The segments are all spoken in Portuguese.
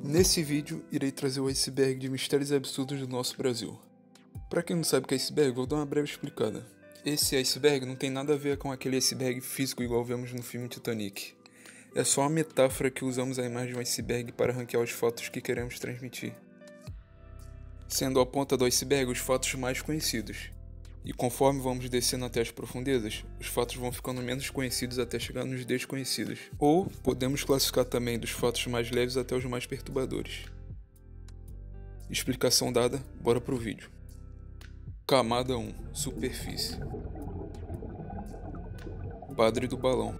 Nesse vídeo, irei trazer o iceberg de mistérios absurdos do nosso Brasil. Para quem não sabe o que é iceberg, vou dar uma breve explicada. Esse iceberg não tem nada a ver com aquele iceberg físico igual vemos no filme Titanic. É só uma metáfora que usamos a imagem de um iceberg para ranquear os fatos que queremos transmitir, sendo a ponta do iceberg os fatos mais conhecidos. E conforme vamos descendo até as profundezas, os fatos vão ficando menos conhecidos até chegar nos desconhecidos. Ou podemos classificar também dos fatos mais leves até os mais perturbadores. Explicação dada, bora pro vídeo. Camada 1. Superfície. Padre do Balão.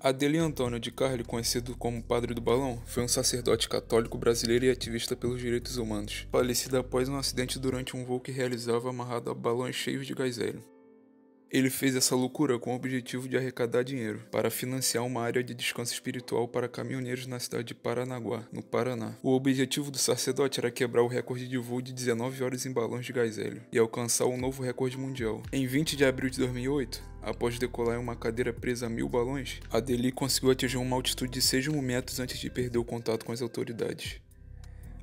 Adelino Antônio de Carli, conhecido como Padre do Balão, foi um sacerdote católico brasileiro e ativista pelos direitos humanos, falecido após um acidente durante um voo que realizava amarrado a balões cheios de gás hélio. Ele fez essa loucura com o objetivo de arrecadar dinheiro para financiar uma área de descanso espiritual para caminhoneiros na cidade de Paranaguá, no Paraná. O objetivo do sacerdote era quebrar o recorde de voo de 19 horas em balões de gás hélio e alcançar um novo recorde mundial. Em 20 de abril de 2008, após decolar em uma cadeira presa a 1000 balões, Adelino conseguiu atingir uma altitude de 6.000 metros antes de perder o contato com as autoridades.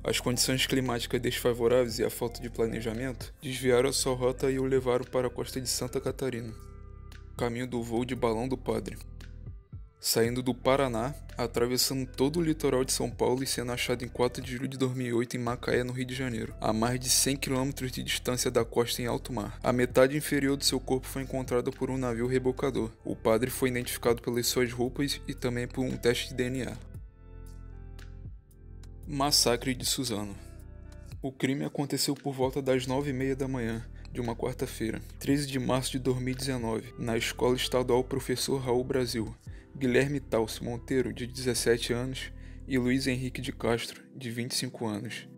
As condições climáticas desfavoráveis e a falta de planejamento desviaram a sua rota e o levaram para a costa de Santa Catarina, caminho do voo de balão do padre. Saindo do Paraná, atravessando todo o litoral de São Paulo e sendo achado em 4 de julho de 2008 em Macaé, no Rio de Janeiro, a mais de 100 km de distância da costa em alto mar. A metade inferior do seu corpo foi encontrada por um navio rebocador. O padre foi identificado pelas suas roupas e também por um teste de DNA. Massacre de Suzano. O crime aconteceu por volta das 9h30 da manhã de uma quarta-feira, 13 de março de 2019, na Escola Estadual Professor Raul Brasil. Guilherme Tauci Monteiro, de 17 anos, e Luiz Henrique de Castro, de 25 anos.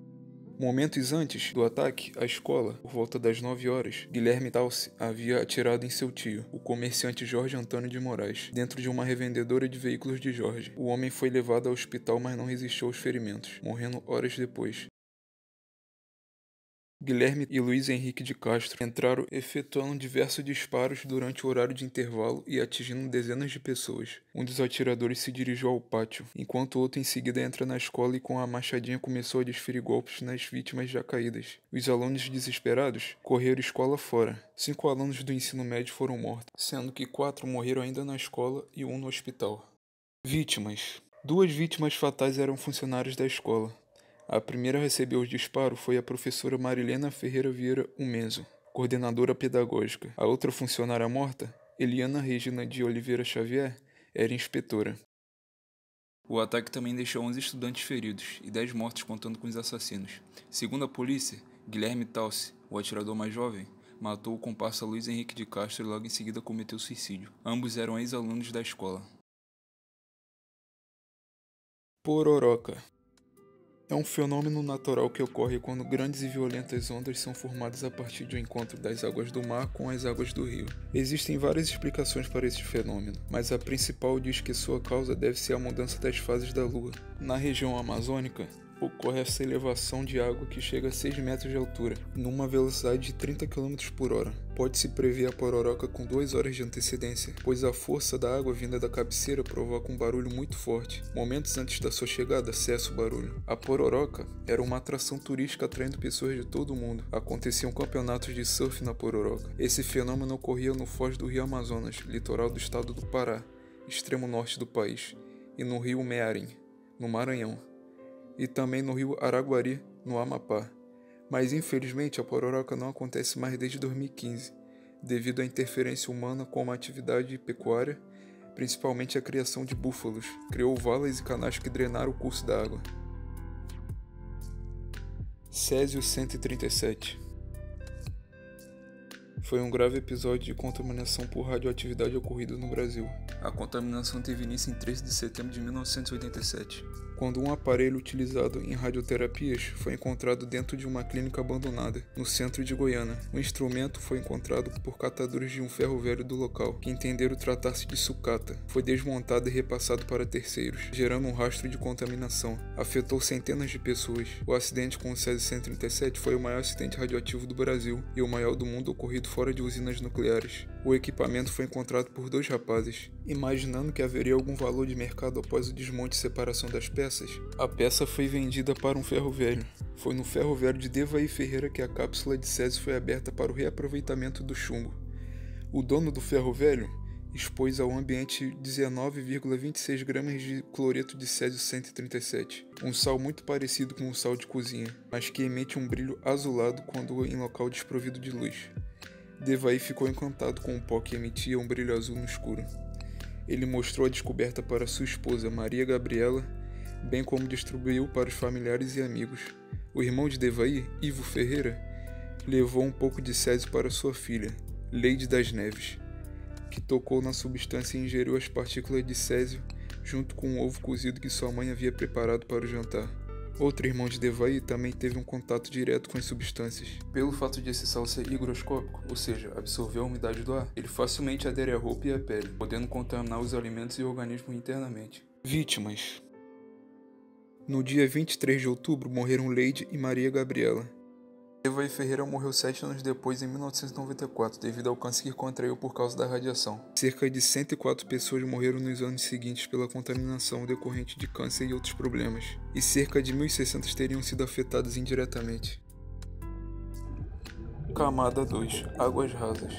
Momentos antes do ataque à escola, por volta das 9 horas, Guilherme Tauci havia atirado em seu tio, o comerciante Jorge Antônio de Moraes, dentro de uma revendedora de veículos de Jorge. O homem foi levado ao hospital, mas não resistiu aos ferimentos, morrendo horas depois. Guilherme e Luiz Henrique de Castro entraram efetuando diversos disparos durante o horário de intervalo e atingindo dezenas de pessoas. Um dos atiradores se dirigiu ao pátio, enquanto o outro em seguida entra na escola e com a machadinha começou a desferir golpes nas vítimas já caídas. Os alunos desesperados correram escola fora. 5 alunos do ensino médio foram mortos, sendo que 4 morreram ainda na escola e 1 no hospital. Vítimas. 2 vítimas fatais eram funcionários da escola. A primeira a receber o disparo foi a professora Marilena Ferreira Vieira Umenzo, coordenadora pedagógica. A outra funcionária morta, Eliana Regina de Oliveira Xavier, era inspetora. O ataque também deixou 11 estudantes feridos e 10 mortos contando com os assassinos. Segundo a polícia, Guilherme Tauci, o atirador mais jovem, matou o comparsa Luiz Henrique de Castro e logo em seguida cometeu suicídio. Ambos eram ex-alunos da escola. Pororoca. É um fenômeno natural que ocorre quando grandes e violentas ondas são formadas a partir do encontro das águas do mar com as águas do rio. Existem várias explicações para esse fenômeno, mas a principal diz que sua causa deve ser a mudança das fases da Lua. Na região amazônica, ocorre essa elevação de água que chega a 6 metros de altura, numa velocidade de 30 km por hora. Pode-se prever a pororoca com 2 horas de antecedência, pois a força da água vinda da cabeceira provoca um barulho muito forte. Momentos antes da sua chegada, cessa o barulho. A pororoca era uma atração turística atraindo pessoas de todo o mundo. Aconteciam campeonatos de surf na pororoca. Esse fenômeno ocorria no foz do rio Amazonas, litoral do estado do Pará, extremo norte do país, e no rio Mearim, no Maranhão, e também no rio Araguari, no Amapá. Mas infelizmente a pororoca não acontece mais desde 2015, devido à interferência humana com uma atividade pecuária, principalmente a criação de búfalos, criou valas e canais que drenaram o curso da água. Césio 137. Foi um grave episódio de contaminação por radioatividade ocorrido no Brasil. A contaminação teve início em 13 de setembro de 1987, quando um aparelho utilizado em radioterapias foi encontrado dentro de uma clínica abandonada, no centro de Goiânia. O instrumento foi encontrado por catadores de um ferro velho do local, que entenderam tratar-se de sucata. Foi desmontado e repassado para terceiros, gerando um rastro de contaminação. Afetou centenas de pessoas. O acidente com o Césio 137 foi o maior acidente radioativo do Brasil e o maior do mundo ocorrido fora de usinas nucleares. O equipamento foi encontrado por 2 rapazes. Imaginando que haveria algum valor de mercado após o desmonte e separação das peças, a peça foi vendida para um ferro velho. Foi no ferro velho de Devaí Ferreira que a cápsula de césio foi aberta para o reaproveitamento do chumbo. O dono do ferro velho expôs ao ambiente 19,26 gramas de cloreto de césio 137, um sal muito parecido com o sal de cozinha, mas que emite um brilho azulado quando em local desprovido de luz. Devaí ficou encantado com o pó que emitia um brilho azul no escuro. Ele mostrou a descoberta para sua esposa, Maria Gabriela, bem como distribuiu para os familiares e amigos. O irmão de Devaí, Ivo Ferreira, levou um pouco de césio para sua filha, Leide das Neves, que tocou na substância e ingeriu as partículas de césio junto com um ovo cozido que sua mãe havia preparado para o jantar. Outro irmão de Devaí também teve um contato direto com as substâncias. Pelo fato de esse sal ser higroscópico, ou seja, absorver a umidade do ar, ele facilmente adere à roupa e à pele, podendo contaminar os alimentos e o organismo internamente. Vítimas. No dia 23 de outubro morreram Leide e Maria Gabriela. Devaí Ferreira morreu 7 anos depois, em 1994, devido ao câncer que contraiu por causa da radiação. Cerca de 104 pessoas morreram nos anos seguintes pela contaminação decorrente de câncer e outros problemas, e cerca de 1.600 teriam sido afetadas indiretamente. Camada 2. Águas rasas.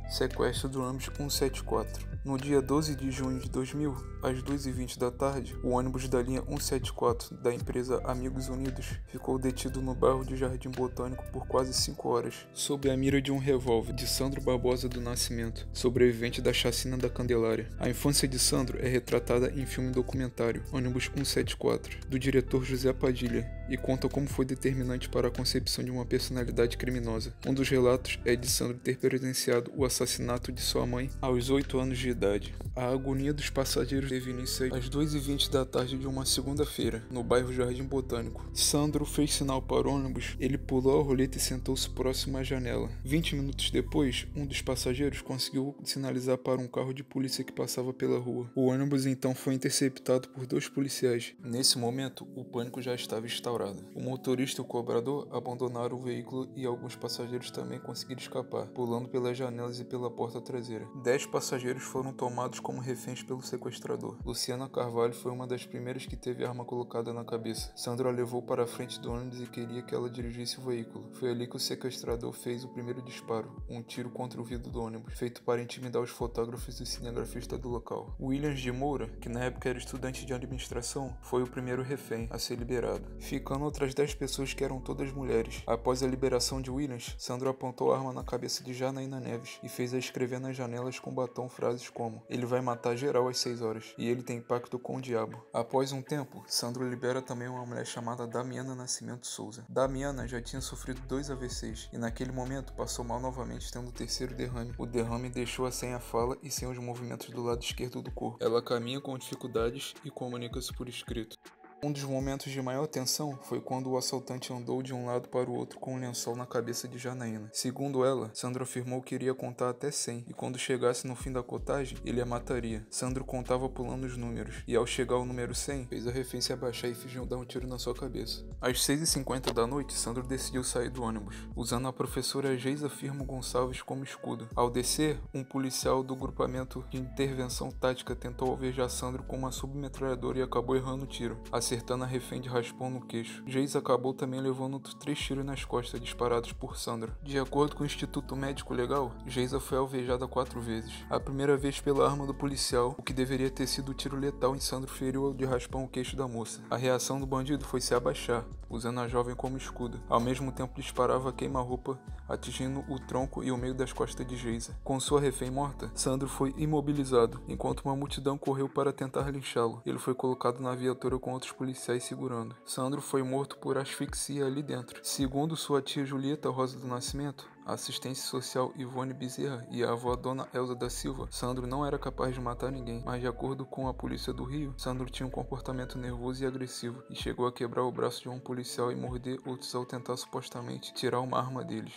Sequestro do ônibus 174. No dia 12 de junho de 2000, às 2h20 da tarde, o ônibus da linha 174 da empresa Amigos Unidos ficou detido no bairro de Jardim Botânico por quase 5 horas, sob a mira de um revólver de Sandro Barbosa do Nascimento, sobrevivente da chacina da Candelária. A infância de Sandro é retratada em filme documentário, Ônibus 174, do diretor José Padilha, e conta como foi determinante para a concepção de uma personalidade criminosa. Um dos relatos é de Sandro ter presenciado o assassinato de sua mãe aos 8 anos de idade. A agonia dos passageiros teve início às 2h20 da tarde de uma segunda-feira, no bairro Jardim Botânico. Sandro fez sinal para o ônibus, ele pulou a roleta e sentou-se próximo à janela. 20 minutos depois, um dos passageiros conseguiu sinalizar para um carro de polícia que passava pela rua. O ônibus então foi interceptado por 2 policiais. Nesse momento, o pânico já estava instaurado. O motorista e o cobrador abandonaram o veículo e alguns passageiros também conseguiram escapar, pulando pelas janelas e pela porta traseira. 10 passageiros foram tomados como reféns pelo sequestrador. Luciana Carvalho foi uma das primeiras que teve a arma colocada na cabeça. Sandro a levou para a frente do ônibus e queria que ela dirigisse o veículo. Foi ali que o sequestrador fez o primeiro disparo, um tiro contra o vidro do ônibus, feito para intimidar os fotógrafos e o cinegrafista do local. Williams de Moura, que na época era estudante de administração, foi o primeiro refém a ser liberado, ficando outras 10 pessoas que eram todas mulheres. Após a liberação de Williams, Sandro apontou a arma na cabeça de Janaína Neves e fez-a escrever nas janelas com batom frases como: "Ele vai matar geral às 6 horas, e ele tem pacto com o diabo." Após um tempo, Sandro libera também uma mulher chamada Damiana Nascimento Souza. Damiana já tinha sofrido 2 AVCs, e naquele momento passou mal novamente, tendo o 3º derrame. O derrame deixou-a sem a fala e sem os movimentos do lado esquerdo do corpo. Ela caminha com dificuldades e comunica-se por escrito. Um dos momentos de maior tensão foi quando o assaltante andou de um lado para o outro com um lençol na cabeça de Janaína. Segundo ela, Sandro afirmou que iria contar até 100 e quando chegasse no fim da contagem, ele a mataria. Sandro contava pulando os números e ao chegar ao número 100, fez a refém se abaixar e fingiu dar um tiro na sua cabeça. Às 6h50 da noite, Sandro decidiu sair do ônibus, usando a professora Geisa Firmo Gonçalves como escudo. Ao descer, um policial do grupamento de intervenção tática tentou alvejar Sandro com uma submetralhadora e acabou errando o tiro, acertando a refém de raspão no queixo. Geisa acabou também levando 3 tiros nas costas disparados por Sandro. De acordo com o Instituto Médico Legal, Geisa foi alvejada 4 vezes. A primeira vez pela arma do policial, o que deveria ter sido o tiro letal em Sandro feriu de raspão o queixo da moça. A reação do bandido foi se abaixar, usando a jovem como escudo. Ao mesmo tempo disparava queima-roupa, atingindo o tronco e o meio das costas de Geisa. Com sua refém morta, Sandro foi imobilizado, enquanto uma multidão correu para tentar linchá-lo. Ele foi colocado na viatura com outros policiais segurando. Sandro foi morto por asfixia ali dentro. Segundo sua tia Julieta Rosa do Nascimento, a assistência social Ivone Bezerra e a avó Dona Elza da Silva, Sandro não era capaz de matar ninguém, mas de acordo com a polícia do Rio, Sandro tinha um comportamento nervoso e agressivo e chegou a quebrar o braço de um policial e morder outros ao tentar supostamente tirar uma arma deles.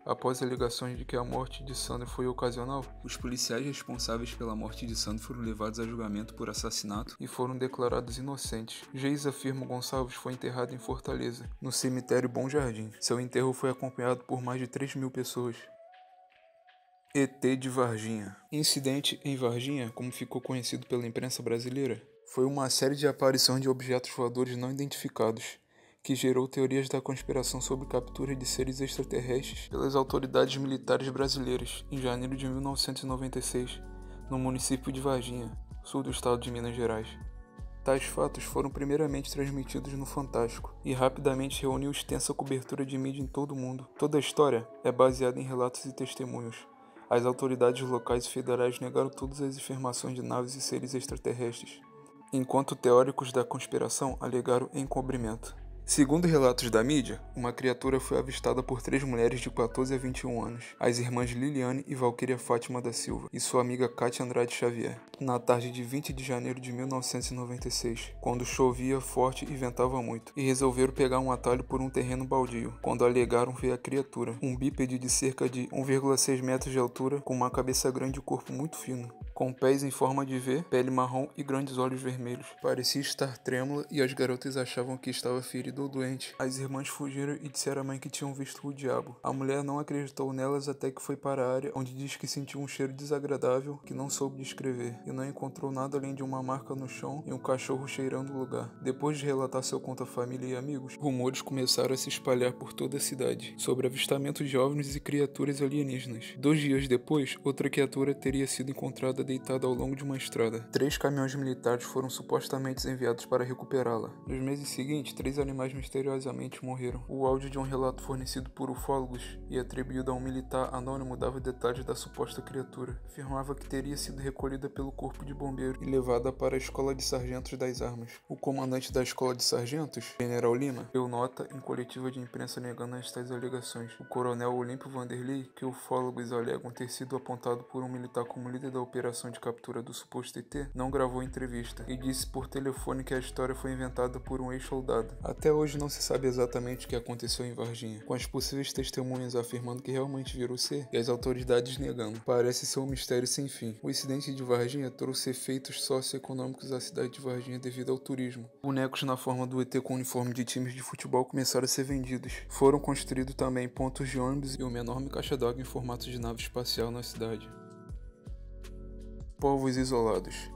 Após alegações de que a morte de Sandro foi ocasional, os policiais responsáveis pela morte de Sandro foram levados a julgamento por assassinato e foram declarados inocentes. Geisa Firmo Gonçalves foi enterrado em Fortaleza, no cemitério Bom Jardim. Seu enterro foi acompanhado por mais de 3.000 pessoas. ET de Varginha. Incidente em Varginha, como ficou conhecido pela imprensa brasileira, foi uma série de aparições de objetos voadores não identificados, que gerou teorias da conspiração sobre captura de seres extraterrestres pelas autoridades militares brasileiras em janeiro de 1996, no município de Varginha, sul do estado de Minas Gerais. Tais fatos foram primeiramente transmitidos no Fantástico e rapidamente reuniu extensa cobertura de mídia em todo o mundo. Toda a história é baseada em relatos e testemunhos. As autoridades locais e federais negaram todas as afirmações de naves e seres extraterrestres, enquanto teóricos da conspiração alegaram encobrimento. Segundo relatos da mídia, uma criatura foi avistada por 3 mulheres de 14 a 21 anos, as irmãs Liliane e Valquíria Fátima da Silva e sua amiga Kátia Andrade Xavier, na tarde de 20 de janeiro de 1996, quando chovia forte e ventava muito, e resolveram pegar um atalho por um terreno baldio, quando alegaram ver a criatura, um bípede de cerca de 1,6 metros de altura, com uma cabeça grande e corpo muito fino, com pés em forma de V, pele marrom e grandes olhos vermelhos. Parecia estar trêmula e as garotas achavam que estava ferida ou doente. As irmãs fugiram e disseram à mãe que tinham visto o diabo. A mulher não acreditou nelas até que foi para a área, onde diz que sentiu um cheiro desagradável que não soube descrever, e não encontrou nada além de uma marca no chão e um cachorro cheirando o lugar. Depois de relatar seu conto à família e amigos, rumores começaram a se espalhar por toda a cidade sobre avistamentos de OVNIs e criaturas alienígenas. 2 dias depois, outra criatura teria sido encontrada deitada ao longo de uma estrada. 3 caminhões militares foram supostamente enviados para recuperá-la. Nos meses seguintes, 3 animais misteriosamente morreram. O áudio de um relato fornecido por ufólogos e atribuído a um militar anônimo dava detalhes da suposta criatura. Afirmava que teria sido recolhida pelo corpo de bombeiro e levada para a escola de sargentos das armas. O comandante da escola de sargentos, General Lima, deu nota em coletiva de imprensa negando estas alegações. O coronel Olímpio Vanderlei, que ufólogos alegam ter sido apontado por um militar como líder da operação de captura do suposto ET, não gravou entrevista e disse por telefone que a história foi inventada por um ex-soldado. Até hoje não se sabe exatamente o que aconteceu em Varginha, com as possíveis testemunhas afirmando que realmente viram o ser e as autoridades negando. Parece ser um mistério sem fim. O incidente de Varginha trouxe efeitos socioeconômicos à cidade de Varginha devido ao turismo. Bonecos na forma do ET com uniforme de times de futebol começaram a ser vendidos. Foram construídos também pontos de ônibus e uma enorme caixa d'água em formato de nave espacial na cidade. Povos isolados.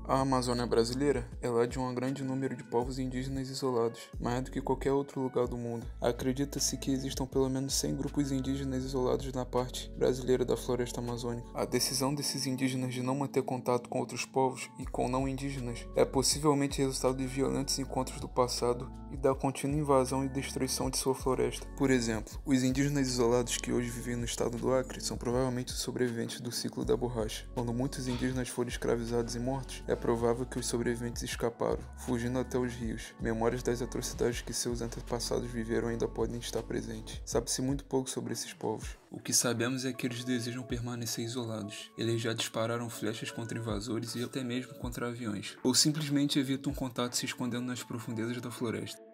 A Amazônia brasileira é lá de um grande número de povos indígenas isolados, mais do que qualquer outro lugar do mundo. Acredita-se que existam pelo menos 100 grupos indígenas isolados na parte brasileira da floresta amazônica. A decisão desses indígenas de não manter contato com outros povos e com não indígenas é possivelmente resultado de violentos encontros do passado e da contínua invasão e destruição de sua floresta. Por exemplo, os indígenas isolados que hoje vivem no estado do Acre são provavelmente os sobreviventes do ciclo da borracha. Quando muitos indígenas foram escravizados e mortos, é provável que os sobreviventes escaparam, fugindo até os rios. Memórias das atrocidades que seus antepassados viveram ainda podem estar presentes. Sabe-se muito pouco sobre esses povos. O que sabemos é que eles desejam permanecer isolados. Eles já dispararam flechas contra invasores e até mesmo contra aviões, ou simplesmente evitam contato se escondendo nas profundezas da floresta.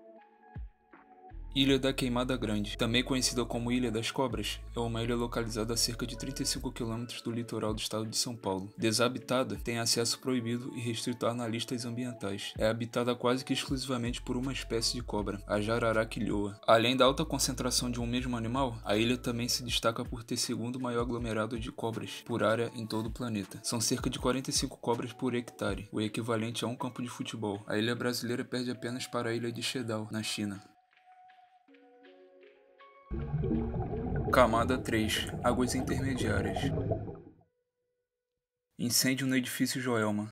Ilha da Queimada Grande, também conhecida como Ilha das Cobras, é uma ilha localizada a cerca de 35 km do litoral do estado de São Paulo. Desabitada, tem acesso proibido e restrito a analistas ambientais. É habitada quase que exclusivamente por uma espécie de cobra, a jararaquilhoa. Além da alta concentração de um mesmo animal, a ilha também se destaca por ter segundo maior aglomerado de cobras por área em todo o planeta. São cerca de 45 cobras por hectare, o equivalente a um campo de futebol. A ilha brasileira perde apenas para a ilha de Shedal, na China. Camada 3. Águas intermediárias. Incêndio no edifício Joelma.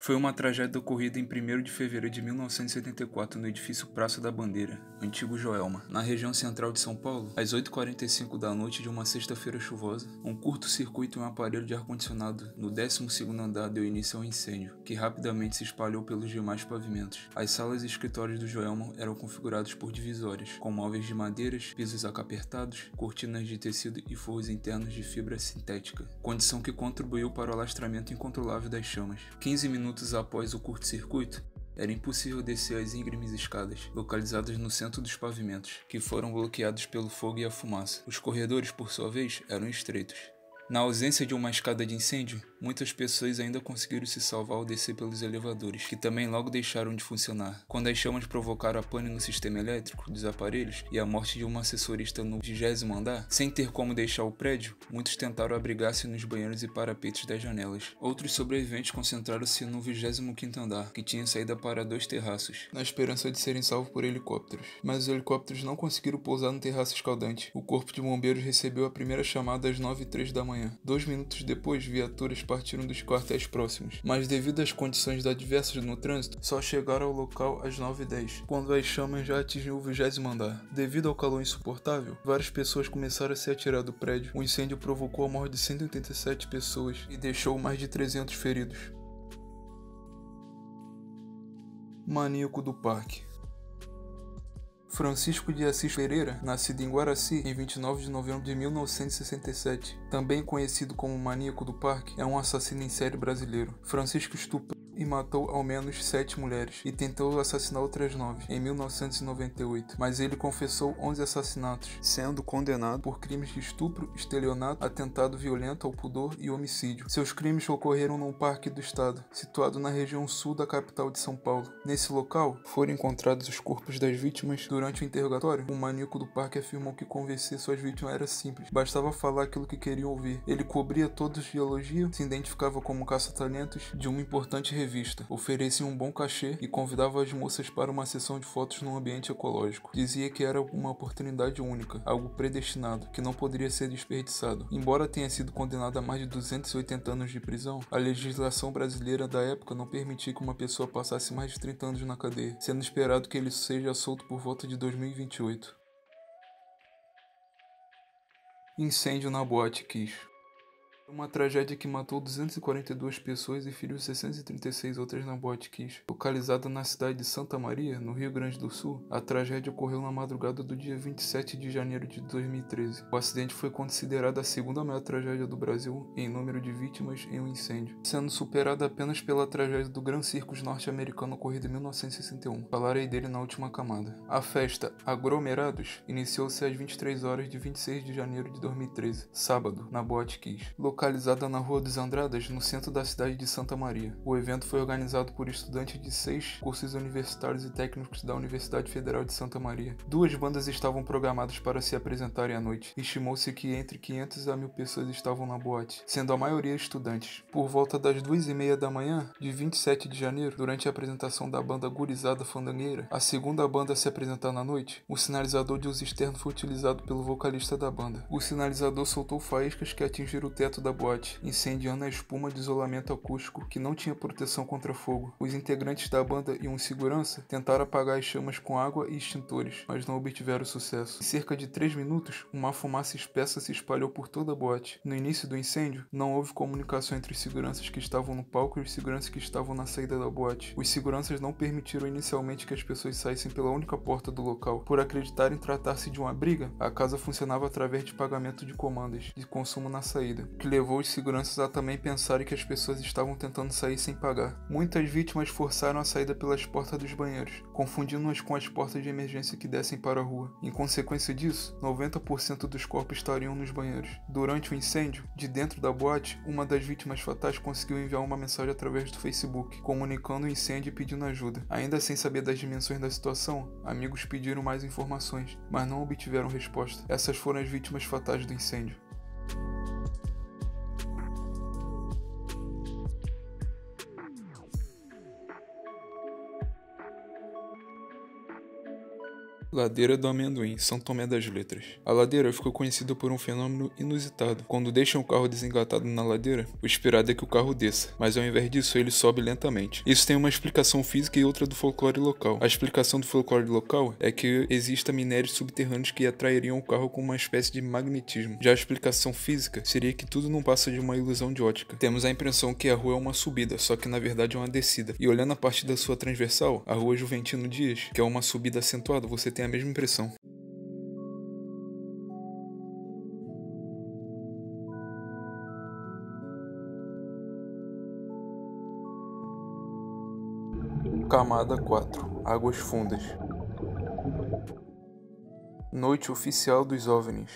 Foi uma tragédia ocorrida em 1º de fevereiro de 1974 no edifício Praça da Bandeira, antigo Joelma, na região central de São Paulo. Às 8h45 da noite de uma sexta-feira chuvosa, um curto-circuito em um aparelho de ar-condicionado no 12º andar deu início ao incêndio, que rapidamente se espalhou pelos demais pavimentos. As salas e escritórios do Joelma eram configurados por divisórias, com móveis de madeiras, pisos acapertados, cortinas de tecido e forros internos de fibra sintética, condição que contribuiu para o alastramento incontrolável das chamas. 15 minutos após o curto-circuito, Era impossível descer as íngremes escadas, localizadas no centro dos pavimentos, que foram bloqueados pelo fogo e a fumaça. Os corredores, por sua vez, eram estreitos. Na ausência de uma escada de incêndio, muitas pessoas ainda conseguiram se salvar ao descer pelos elevadores, que também logo deixaram de funcionar. Quando as chamas provocaram a pane no sistema elétrico dos aparelhos e a morte de uma assessorista no 20º andar, sem ter como deixar o prédio, muitos tentaram abrigar-se nos banheiros e parapetes das janelas. Outros sobreviventes concentraram-se no 25º andar, que tinha saída para 2 terraços, na esperança de serem salvos por helicópteros. Mas os helicópteros não conseguiram pousar no terraço escaldante. O corpo de bombeiros recebeu a primeira chamada às 9h03 da manhã. 2 minutos depois, viaturas partiram dos quartéis próximos, mas devido às condições adversas no trânsito, só chegaram ao local às 9h10, quando as chamas já atingiam o 20º andar. Devido ao calor insuportável, várias pessoas começaram a se atirar do prédio. O incêndio provocou a morte de 187 pessoas e deixou mais de 300 feridos. Maníaco do Parque. Francisco de Assis Pereira, nascido em Guaraci em 29 de novembro de 1967, também conhecido como Maníaco do Parque, é um assassino em série brasileiro. Francisco estuprou e matou ao menos 7 mulheres e tentou assassinar outras 9 em 1998, mas ele confessou 11 assassinatos, sendo condenado por crimes de estupro, estelionato, atentado violento ao pudor e homicídio. Seus crimes ocorreram num parque do estado, situado na região sul da capital de São Paulo. Nesse local, foram encontrados os corpos das vítimas. Durante o interrogatório, o maníaco do parque afirmou que convencer suas vítimas era simples, bastava falar aquilo que queriam ouvir. Ele cobria todos de elogio, se identificava como caça-talentos de uma importante revista, oferecia um bom cachê e convidava as moças para uma sessão de fotos num ambiente ecológico. Dizia que era uma oportunidade única, algo predestinado, que não poderia ser desperdiçado. Embora tenha sido condenado a mais de 280 anos de prisão, a legislação brasileira da época não permitia que uma pessoa passasse mais de 30 anos na cadeia, sendo esperado que ele seja solto por volta de 2028. Incêndio na Boate Kiss. Uma tragédia que matou 242 pessoas e feriu 636 outras na Boate Kiss. Localizada na cidade de Santa Maria, no Rio Grande do Sul, a tragédia ocorreu na madrugada do dia 27 de janeiro de 2013. O acidente foi considerado a segunda maior tragédia do Brasil em número de vítimas em um incêndio, sendo superada apenas pela tragédia do Gran Circus norte-americano ocorrida em 1961. Falarei dele na última camada. A festa Aglomerados iniciou-se às 23 horas de 26 de janeiro de 2013, sábado, na Boate Kiss, localizada na Rua dos Andradas, no centro da cidade de Santa Maria. O evento foi organizado por estudantes de 6 cursos universitários e técnicos da Universidade Federal de Santa Maria. 2 bandas estavam programadas para se apresentarem à noite. Estimou-se que entre 500 a 1000 pessoas estavam na boate, sendo a maioria estudantes. Por volta das 2h30 da manhã de 27 de janeiro, durante a apresentação da banda Gurizada Fandangueira, a segunda banda a se apresentar na noite, o sinalizador de uso externo foi utilizado pelo vocalista da banda. O sinalizador soltou faíscas que atingiram o teto da boate, incendiando a espuma de isolamento acústico que não tinha proteção contra fogo. Os integrantes da banda e um segurança tentaram apagar as chamas com água e extintores, mas não obtiveram sucesso. Em cerca de 3 minutos, uma fumaça espessa se espalhou por toda a boate. No início do incêndio, não houve comunicação entre os seguranças que estavam no palco e os seguranças que estavam na saída da boate. Os seguranças não permitiram inicialmente que as pessoas saíssem pela única porta do local. Por acreditarem tratar-se de uma briga, a casa funcionava através de pagamento de comandas de consumo na saída, que levou os seguranças a também pensarem que as pessoas estavam tentando sair sem pagar. Muitas vítimas forçaram a saída pelas portas dos banheiros, confundindo-as com as portas de emergência que descem para a rua. Em consequência disso, 90% dos corpos estariam nos banheiros. Durante o incêndio, de dentro da boate, uma das vítimas fatais conseguiu enviar uma mensagem através do Facebook, comunicando o incêndio e pedindo ajuda. Ainda sem saber das dimensões da situação, amigos pediram mais informações, mas não obtiveram resposta. Essas foram as vítimas fatais do incêndio. Ladeira do Amendoim, São Tomé das Letras. A ladeira ficou conhecida por um fenômeno inusitado. Quando deixam o carro desengatado na ladeira, o esperado é que o carro desça, mas ao invés disso ele sobe lentamente. Isso tem uma explicação física e outra do folclore local. A explicação do folclore local é que existam minérios subterrâneos que atrairiam o carro com uma espécie de magnetismo. Já a explicação física seria que tudo não passa de uma ilusão de ótica. Temos a impressão que a rua é uma subida, só que na verdade é uma descida. E olhando a partir da sua transversal, a rua Juventino Dias, que é uma subida acentuada, você tem a mesma impressão. Camada 4. Águas fundas. Noite oficial dos OVNIs.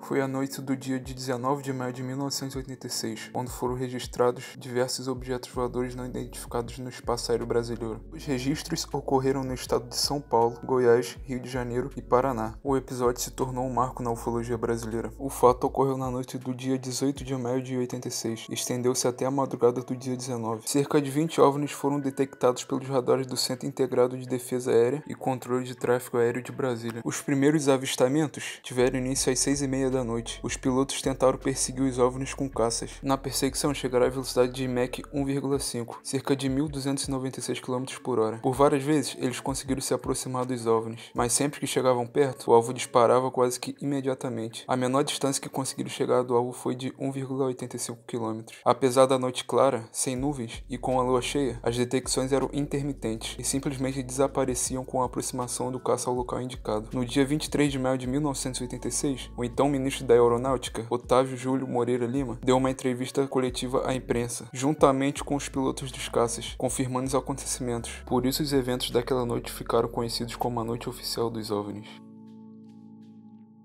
Foi a noite do dia de 19 de maio de 1986, quando foram registrados diversos objetos voadores não identificados no espaço aéreo brasileiro. Os registros ocorreram no estado de São Paulo, Goiás, Rio de Janeiro e Paraná. O episódio se tornou um marco na ufologia brasileira. O fato ocorreu na noite do dia 18 de maio de 86 e estendeu-se até a madrugada do dia 19. Cerca de 20 OVNIs foram detectados pelos radares do Centro Integrado de Defesa Aérea e Controle de Tráfego Aéreo de Brasília. Os primeiros avistamentos tiveram início às 6h30 da noite. Os pilotos tentaram perseguir os OVNIs com caças. Na perseguição chegaram à velocidade de Mach 1,5, cerca de 1.296 km/h. Por várias vezes, eles conseguiram se aproximar dos OVNIs, mas sempre que chegavam perto, o alvo disparava quase que imediatamente. A menor distância que conseguiram chegar do alvo foi de 1,85 km. Apesar da noite clara, sem nuvens e com a lua cheia, as detecções eram intermitentes e simplesmente desapareciam com a aproximação do caça ao local indicado. No dia 23 de maio de 1986, o então ministro da Aeronáutica, Otávio Júlio Moreira Lima, deu uma entrevista coletiva à imprensa, juntamente com os pilotos dos caças, confirmando os acontecimentos. Por isso os eventos daquela noite ficaram conhecidos como a Noite Oficial dos OVNIs.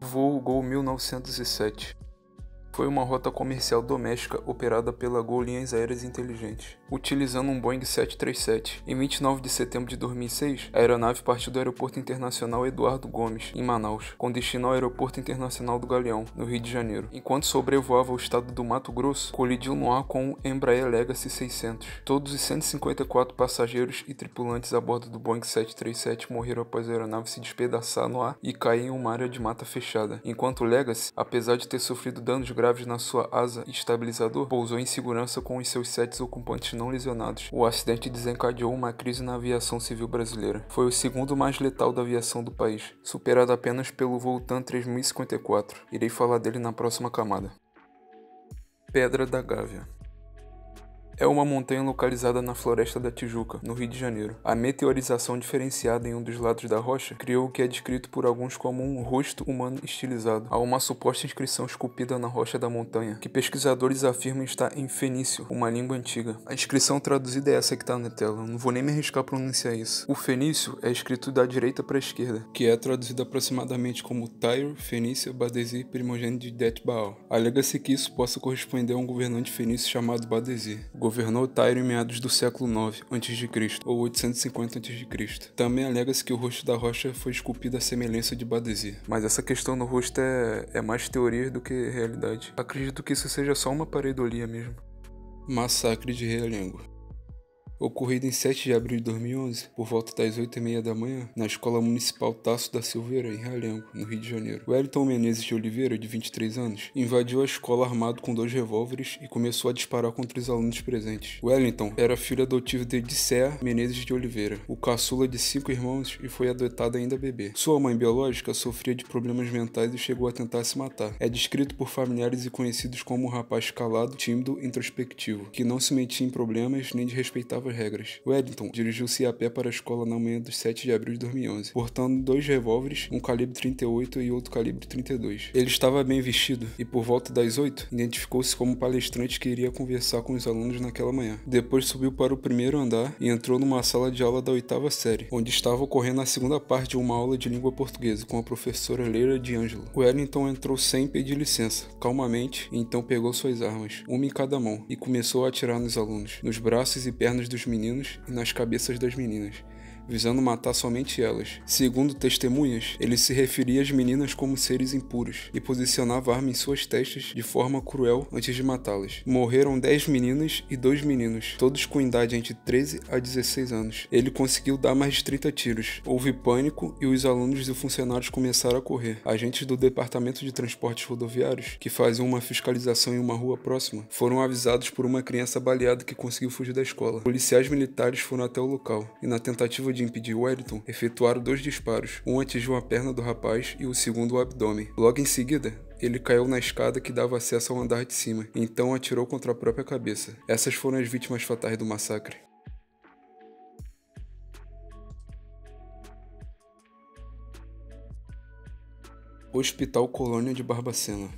Voo Gol 1907. Foi uma rota comercial doméstica operada pela Gol Linhas Aéreas Inteligentes, utilizando um Boeing 737. Em 29 de setembro de 2006, a aeronave partiu do Aeroporto Internacional Eduardo Gomes, em Manaus, com destino ao Aeroporto Internacional do Galeão, no Rio de Janeiro. Enquanto sobrevoava o estado do Mato Grosso, colidiu no ar com o Embraer Legacy 600. Todos os 154 passageiros e tripulantes a bordo do Boeing 737 morreram após a aeronave se despedaçar no ar e cair em uma área de mata fechada, enquanto o Legacy, apesar de ter sofrido danos graves na sua asa e estabilizador, pousou em segurança com os seus 7 ocupantes não lesionados. O acidente desencadeou uma crise na aviação civil brasileira. Foi o segundo mais letal da aviação do país, superado apenas pelo voo TAM 3054. Irei falar dele na próxima camada. Pedra da Gávea. É uma montanha localizada na Floresta da Tijuca, no Rio de Janeiro. A meteorização diferenciada em um dos lados da rocha criou o que é descrito por alguns como um rosto humano estilizado. Há uma suposta inscrição esculpida na rocha da montanha, que pesquisadores afirmam estar em fenício, uma língua antiga. A inscrição traduzida é essa que está na tela, não vou nem me arriscar a pronunciar isso. O fenício é escrito da direita para a esquerda, que é traduzido aproximadamente como Tyre, Fenícia, Badesi, primogênito de Det-Baal. Alega-se que isso possa corresponder a um governante fenício chamado Badesi. Governou Tyre em meados do século IX a.C., ou 850 a.C. Também alega-se que o rosto da rocha foi esculpido à semelhança de Badesi. Mas essa questão no rosto é mais teoria do que realidade. Acredito que isso seja só uma pareidolia mesmo. Massacre de Realengo. Ocorrido em 7 de abril de 2011, por volta das 8h30 da manhã, na Escola Municipal Tasso da Silveira, em Realengo, no Rio de Janeiro. Wellington Menezes de Oliveira, de 23 anos, invadiu a escola armado com 2 revólveres e começou a disparar contra os alunos presentes. Wellington era filho adotivo de Dicea Menezes de Oliveira, o caçula de 5 irmãos, e foi adotado ainda bebê. Sua mãe biológica sofria de problemas mentais e chegou a tentar se matar. É descrito por familiares e conhecidos como um rapaz calado, tímido e introspectivo, que não se metia em problemas nem desrespeitava regras. Wellington dirigiu-se a pé para a escola na manhã dos 7 de abril de 2011, portando 2 revólveres, um calibre 38 e outro calibre 32. Ele estava bem vestido e, por volta das 8, identificou-se como palestrante que iria conversar com os alunos naquela manhã. Depois subiu para o primeiro andar e entrou numa sala de aula da 8ª série, onde estava ocorrendo a segunda parte de uma aula de língua portuguesa com a professora Leila D'Angelo. Wellington entrou sem pedir licença, calmamente, e então pegou suas armas, uma em cada mão, e começou a atirar nos alunos, nos braços e pernas dos meninos e nas cabeças das meninas, visando matar somente elas. Segundo testemunhas, ele se referia às meninas como seres impuros e posicionava a arma em suas testas de forma cruel antes de matá-las. Morreram 10 meninas e 2 meninos, todos com idade entre 13 a 16 anos. Ele conseguiu dar mais de 30 tiros. Houve pânico e os alunos e funcionários começaram a correr. Agentes do Departamento de Transportes Rodoviários, que faziam uma fiscalização em uma rua próxima, foram avisados por uma criança baleada que conseguiu fugir da escola. Policiais militares foram até o local e, na tentativa de impedir Wellington, efetuaram 2 disparos. Um atingiu a perna do rapaz e o segundo o abdômen. Logo em seguida, ele caiu na escada que dava acesso ao andar de cima, e então atirou contra a própria cabeça. Essas foram as vítimas fatais do massacre. Hospital Colônia de Barbacena.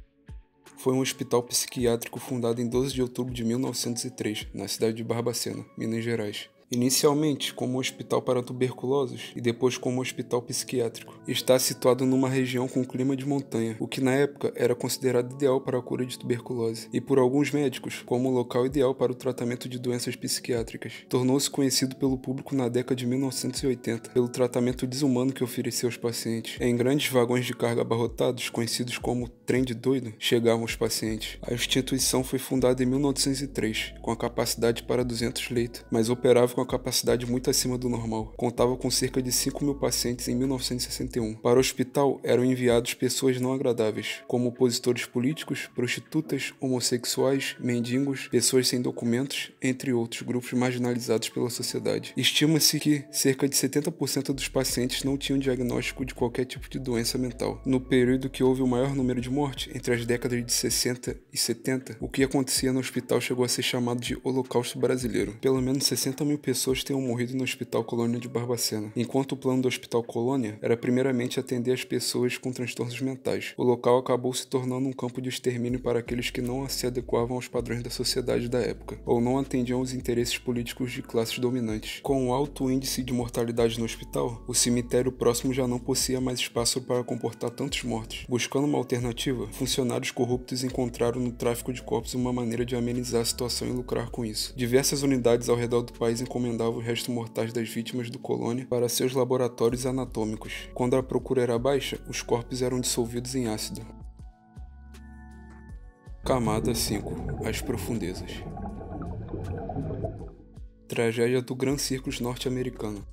Foi um hospital psiquiátrico fundado em 12 de outubro de 1903, na cidade de Barbacena, Minas Gerais. inicialmente como hospital para tuberculosos e depois como hospital psiquiátrico. Está situado numa região com clima de montanha, o que na época era considerado ideal para a cura de tuberculose, e por alguns médicos como o local ideal para o tratamento de doenças psiquiátricas. Tornou-se conhecido pelo público na década de 1980 pelo tratamento desumano que oferecia aos pacientes. Em grandes vagões de carga abarrotados, conhecidos como trem de doido, chegavam os pacientes. A instituição foi fundada em 1903, com a capacidade para 200 leitos, mas operava com a capacidade muito acima do normal. Contava com cerca de 5.000 pacientes em 1961. Para o hospital eram enviados pessoas não agradáveis, como opositores políticos, prostitutas, homossexuais, mendigos, pessoas sem documentos, entre outros grupos marginalizados pela sociedade. Estima-se que cerca de 70% dos pacientes não tinham diagnóstico de qualquer tipo de doença mental. No período que houve o maior número de mortes, entre as décadas de 60 e 70, o que acontecia no hospital chegou a ser chamado de Holocausto Brasileiro. Pelo menos 60.000 pessoas tenham morrido no Hospital Colônia de Barbacena, enquanto o plano do Hospital Colônia era primeiramente atender as pessoas com transtornos mentais. O local acabou se tornando um campo de extermínio para aqueles que não se adequavam aos padrões da sociedade da época, ou não atendiam aos interesses políticos de classes dominantes. Com um alto índice de mortalidade no hospital, o cemitério próximo já não possuía mais espaço para comportar tantos mortos. Buscando uma alternativa, funcionários corruptos encontraram no tráfico de corpos uma maneira de amenizar a situação e lucrar com isso. Diversas unidades ao redor do país encomendavam os restos mortais das vítimas do Colônia para seus laboratórios anatômicos. Quando a procura era baixa, os corpos eram dissolvidos em ácido. Camada 5. As profundezas. Tragédia do Grand Circus norte-americano.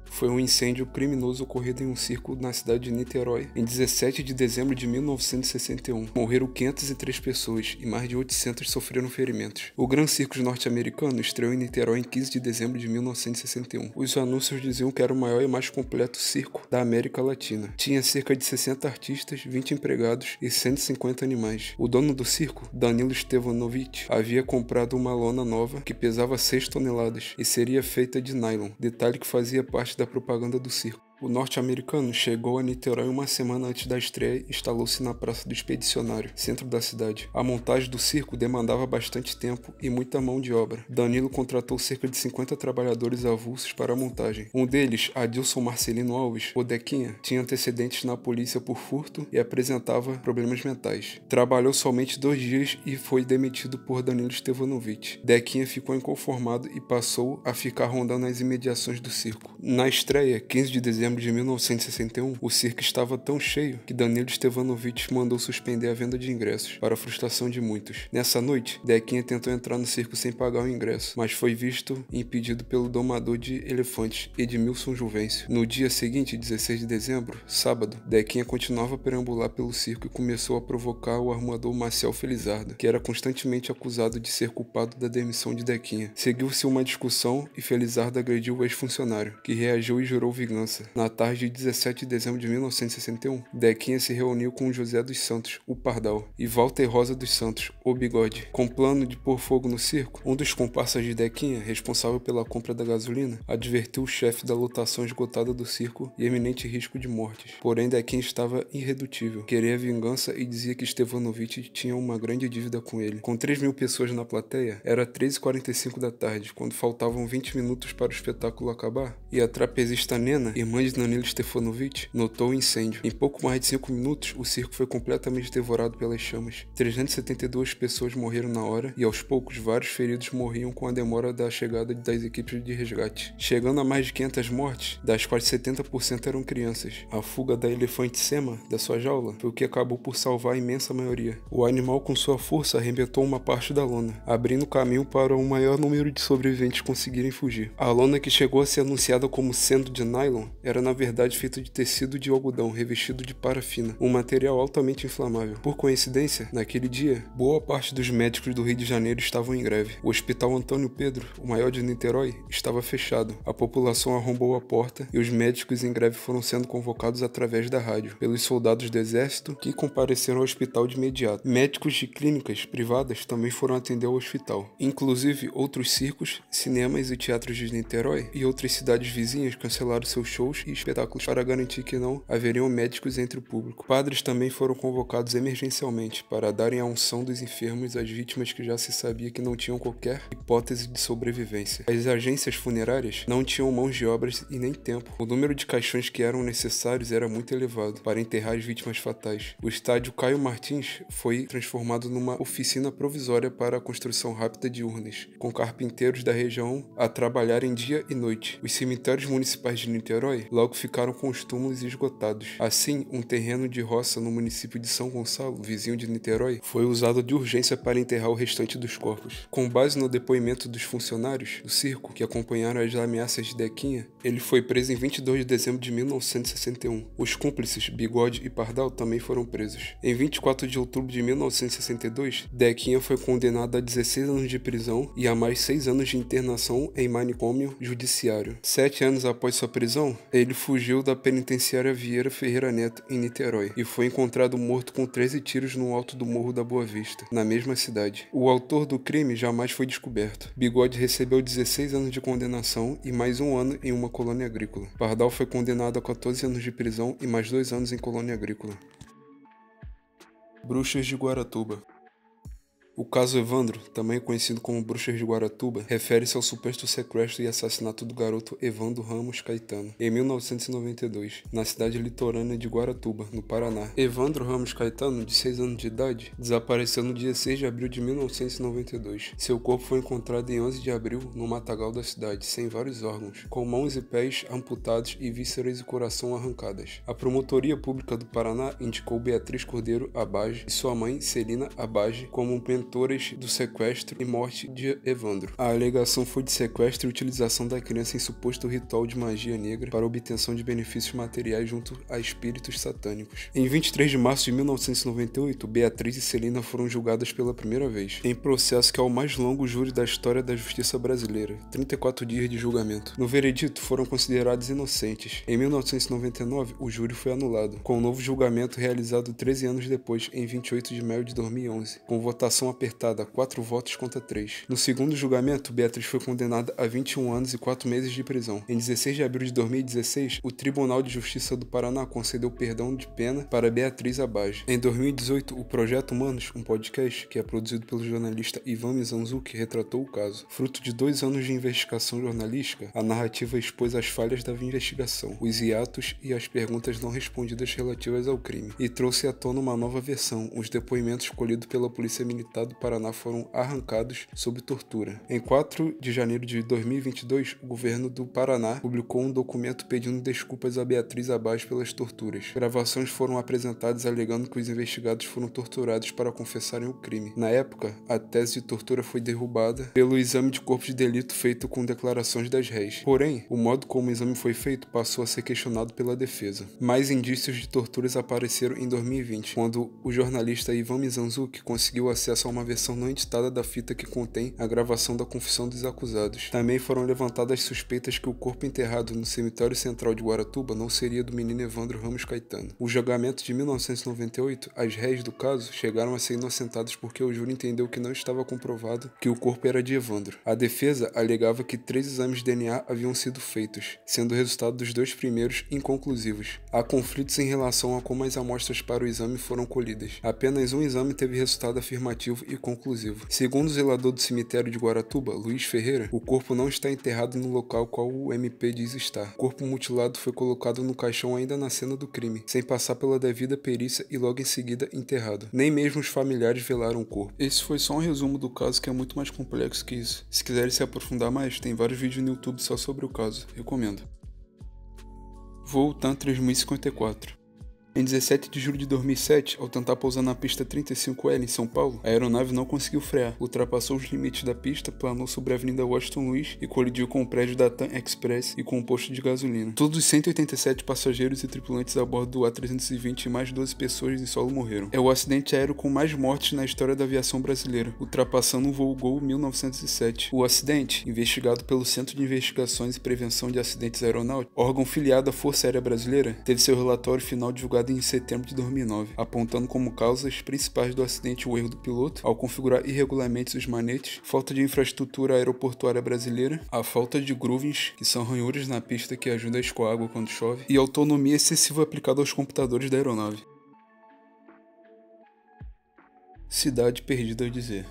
Foi um incêndio criminoso ocorrido em um circo na cidade de Niterói, em 17 de dezembro de 1961. Morreram 503 pessoas e mais de 800 sofreram ferimentos. O Grand Circus norte-americano estreou em Niterói em 15 de dezembro de 1961. Os anúncios diziam que era o maior e mais completo circo da América Latina. Tinha cerca de 60 artistas, 20 empregados e 150 animais. O dono do circo, Danilo Stevanovic, havia comprado uma lona nova que pesava 6 toneladas e seria feita de nylon, detalhe que fazia parte da propaganda do circo. O norte-americano chegou a Niterói uma semana antes da estreia e instalou-se na Praça do Expedicionário, centro da cidade. A montagem do circo demandava bastante tempo e muita mão de obra. Danilo contratou cerca de 50 trabalhadores avulsos para a montagem. Um deles, Adilson Marcelino Alves, o Dequinha, tinha antecedentes na polícia por furto e apresentava problemas mentais. Trabalhou somente 2 dias e foi demitido por Danilo Stevanovic. Dequinha ficou inconformado e passou a ficar rondando as imediações do circo. Na estreia, 15 de dezembro de 1961, o circo estava tão cheio que Danilo Stevanovic mandou suspender a venda de ingressos, para a frustração de muitos. Nessa noite, Dequinha tentou entrar no circo sem pagar o ingresso, mas foi visto e impedido pelo domador de elefantes, Edmilson Juvencio. No dia seguinte, 16 de dezembro, sábado, Dequinha continuava a perambular pelo circo e começou a provocar o armador Marcel Felizardo, que era constantemente acusado de ser culpado da demissão de Dequinha. Seguiu-se uma discussão e Felizardo agrediu o ex-funcionário, que reagiu e jurou vingança. Na tarde de 17 de dezembro de 1961, Dequinha se reuniu com José dos Santos, o Pardal, e Walter Rosa dos Santos, o Bigode. Com plano de pôr fogo no circo, um dos comparsas de Dequinha, responsável pela compra da gasolina, advertiu o chefe da lotação esgotada do circo e iminente risco de mortes. Porém, Dequinha estava irredutível, queria vingança e dizia que Stevanovic tinha uma grande dívida com ele. Com 3.000 pessoas na plateia, era 13h45 da tarde, quando faltavam 20 minutos para o espetáculo acabar, e a trapezista Nena, irmã de Danilo Stevanovic, notou o incêndio. Em pouco mais de 5 minutos, o circo foi completamente devorado pelas chamas. 372 pessoas morreram na hora e aos poucos vários feridos morriam com a demora da chegada das equipes de resgate. Chegando a mais de 500 mortes, das quais 70% eram crianças. A fuga da elefante Sema, da sua jaula, foi o que acabou por salvar a imensa maioria. O animal com sua força arrebentou uma parte da lona, abrindo caminho para um maior número de sobreviventes conseguirem fugir. A lona, que chegou a ser anunciada como sendo de nylon, era na verdade feito de tecido de algodão revestido de parafina, um material altamente inflamável. Por coincidência, naquele dia, boa parte dos médicos do Rio de Janeiro estavam em greve. O Hospital Antônio Pedro, o maior de Niterói, estava fechado. A população arrombou a porta e os médicos em greve foram sendo convocados através da rádio, pelos soldados do exército, que compareceram ao hospital de imediato. Médicos de clínicas privadas também foram atender ao hospital. Inclusive, outros circos, cinemas e teatros de Niterói e outras cidades vizinhas cancelaram seus shows e espetáculos para garantir que não haveriam médicos entre o público. Padres também foram convocados emergencialmente para darem a unção dos enfermos às vítimas que já se sabia que não tinham qualquer hipótese de sobrevivência. As agências funerárias não tinham mãos de obras e nem tempo. O número de caixões que eram necessários era muito elevado para enterrar as vítimas fatais. O estádio Caio Martins foi transformado numa oficina provisória para a construção rápida de urnas, com carpinteiros da região a trabalharem dia e noite. Os cemitérios municipais de Niterói logo ficaram com os túmulos esgotados. Assim, um terreno de roça no município de São Gonçalo, vizinho de Niterói, foi usado de urgência para enterrar o restante dos corpos. Com base no depoimento dos funcionários do circo que acompanharam as ameaças de Dequinha, ele foi preso em 22 de dezembro de 1961. Os cúmplices, Bigode e Pardal, também foram presos. Em 24 de outubro de 1962, Dequinha foi condenado a 16 anos de prisão e a mais 6 anos de internação em manicômio judiciário. 7 anos após sua prisão, ele fugiu da penitenciária Vieira Ferreira Neto, em Niterói, e foi encontrado morto com 13 tiros no alto do Morro da Boa Vista, na mesma cidade. O autor do crime jamais foi descoberto. Bigode recebeu 16 anos de condenação e mais 1 ano em uma colônia agrícola. Pardal foi condenado a 14 anos de prisão e mais 2 anos em colônia agrícola. Bruxas de Guaratuba. O caso Evandro, também conhecido como Bruxas de Guaratuba, refere-se ao suposto sequestro e assassinato do garoto Evandro Ramos Caetano, em 1992, na cidade litorânea de Guaratuba, no Paraná. Evandro Ramos Caetano, de 6 anos de idade, desapareceu no dia 6 de abril de 1992. Seu corpo foi encontrado em 11 de abril no matagal da cidade, sem vários órgãos, com mãos e pés amputados e vísceras e coração arrancadas. A Promotoria Pública do Paraná indicou Beatriz Cordeiro Abage e sua mãe, Celina Abage, como mentoras do sequestro e morte de Evandro. A alegação foi de sequestro e utilização da criança em suposto ritual de magia negra para obtenção de benefícios materiais junto a espíritos satânicos. Em 23 de março de 1998, Beatriz e Celina foram julgadas pela primeira vez, em processo que é o mais longo júri da história da justiça brasileira, 34 dias de julgamento. No veredito, foram consideradas inocentes. Em 1999, o júri foi anulado, com um novo julgamento realizado 13 anos depois, em 28 de maio de 2011, com votação apertada, 4 votos contra 3. No segundo julgamento, Beatriz foi condenada a 21 anos e 4 meses de prisão. Em 16 de abril de 2016, o Tribunal de Justiça do Paraná concedeu perdão de pena para Beatriz Abage. Em 2018, o Projeto Humanos, um podcast que é produzido pelo jornalista Ivan Mizanzuki, retratou o caso. Fruto de 2 anos de investigação jornalística, a narrativa expôs as falhas da investigação, os hiatos e as perguntas não respondidas relativas ao crime, e trouxe à tona uma nova versão. Os depoimentos colhidos pela Polícia Militar do Paraná foram arrancados sob tortura. Em 4 de janeiro de 2022, o governo do Paraná publicou um documento pedindo desculpas a Beatriz Abage pelas torturas. Gravações foram apresentadas alegando que os investigados foram torturados para confessarem o crime. Na época, a tese de tortura foi derrubada pelo exame de corpo de delito feito com declarações das réis. Porém, o modo como o exame foi feito passou a ser questionado pela defesa. Mais indícios de torturas apareceram em 2020, quando o jornalista Ivan Mizanzuki conseguiu acesso a uma versão não editada da fita que contém a gravação da confissão dos acusados. Também foram levantadas suspeitas que o corpo enterrado no cemitério central de Guaratuba não seria do menino Evandro Ramos Caetano. O julgamento de 1998, as réis do caso chegaram a ser inocentadas porque o júri entendeu que não estava comprovado que o corpo era de Evandro. A defesa alegava que 3 exames de DNA haviam sido feitos, sendo o resultado dos 2 primeiros inconclusivos. Há conflitos em relação a como as amostras para o exame foram colhidas. Apenas um exame teve resultado afirmativo e conclusivo. Segundo o zelador do cemitério de Guaratuba, Luiz Ferreira, o corpo não está enterrado no local qual o MP diz estar. O corpo mutilado foi colocado no caixão ainda na cena do crime, sem passar pela devida perícia e logo em seguida enterrado. Nem mesmo os familiares velaram o corpo. Esse foi só um resumo do caso, que é muito mais complexo que isso. Se quiserem se aprofundar mais, tem vários vídeos no YouTube só sobre o caso. Recomendo. Voo TAM 3054. Em 17 de julho de 2007, ao tentar pousar na pista 35L em São Paulo, a aeronave não conseguiu frear, ultrapassou os limites da pista, planou sobre a Avenida Washington Luiz e colidiu com o prédio da TAM Express e com um posto de gasolina. Todos os 187 passageiros e tripulantes a bordo do A320 e mais 12 pessoas em solo morreram. É o acidente aéreo com mais mortes na história da aviação brasileira, ultrapassando o voo Gol 1907. O acidente, investigado pelo Centro de Investigações e Prevenção de Acidentes Aeronáuticos, órgão filiado à Força Aérea Brasileira, teve seu relatório final divulgado publicada em setembro de 2009, apontando como causas principais do acidente o erro do piloto ao configurar irregularmente os manetes, falta de infraestrutura aeroportuária brasileira, a falta de groovings, que são ranhuras na pista que ajudam a escoar água quando chove, e autonomia excessiva aplicada aos computadores da aeronave. Cidade perdida a dizer.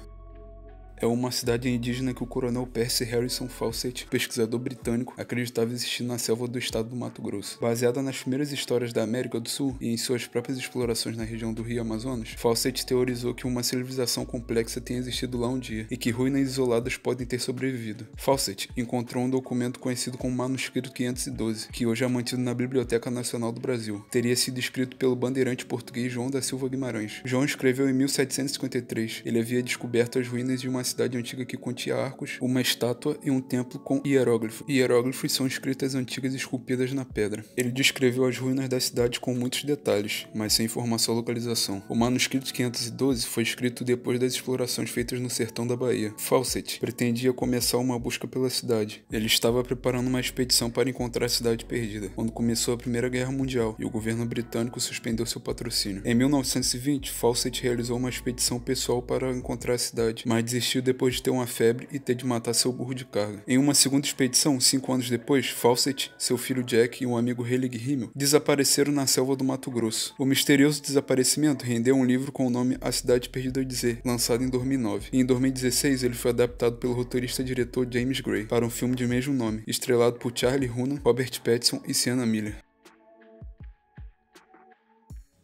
É uma cidade indígena que o coronel Percy Harrison Fawcett, pesquisador britânico, acreditava existir na selva do estado do Mato Grosso. Baseada nas primeiras histórias da América do Sul e em suas próprias explorações na região do Rio Amazonas, Fawcett teorizou que uma civilização complexa tenha existido lá um dia e que ruínas isoladas podem ter sobrevivido. Fawcett encontrou um documento conhecido como Manuscrito 512, que hoje é mantido na Biblioteca Nacional do Brasil. Teria sido escrito pelo bandeirante português João da Silva Guimarães. João escreveu em 1753. Ele havia descoberto as ruínas de uma cidade antiga que continha arcos, uma estátua e um templo com hieróglifos. Hieróglifos são escritas antigas esculpidas na pedra. Ele descreveu as ruínas da cidade com muitos detalhes, mas sem informar sua localização. O manuscrito 512 foi escrito depois das explorações feitas no sertão da Bahia. Fawcett pretendia começar uma busca pela cidade. Ele estava preparando uma expedição para encontrar a cidade perdida, quando começou a Primeira Guerra Mundial e o governo britânico suspendeu seu patrocínio. Em 1920, Fawcett realizou uma expedição pessoal para encontrar a cidade, mas desistiu depois de ter uma febre e ter de matar seu burro de carga. Em uma segunda expedição, 5 anos depois, Fawcett, seu filho Jack e um amigo Helig Himmel desapareceram na selva do Mato Grosso. O misterioso desaparecimento rendeu um livro com o nome A Cidade Perdida a Dizer, lançado em 2009. E em 2016, ele foi adaptado pelo roteirista e diretor James Gray para um filme de mesmo nome, estrelado por Charlie Hunnam, Robert Pattinson e Sienna Miller.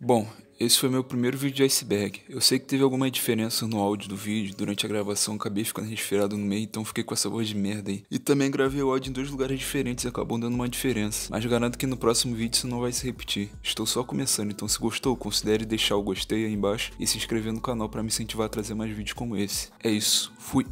Bom, esse foi meu primeiro vídeo de iceberg. Eu sei que teve alguma diferença no áudio do vídeo, durante a gravação acabei ficando resfriado no meio, então fiquei com essa voz de merda aí. E também gravei o áudio em 2 lugares diferentes e acabou dando uma diferença. Mas garanto que no próximo vídeo isso não vai se repetir. Estou só começando, então se gostou, considere deixar o gostei aí embaixo e se inscrever no canal para me incentivar a trazer mais vídeos como esse. É isso, fui!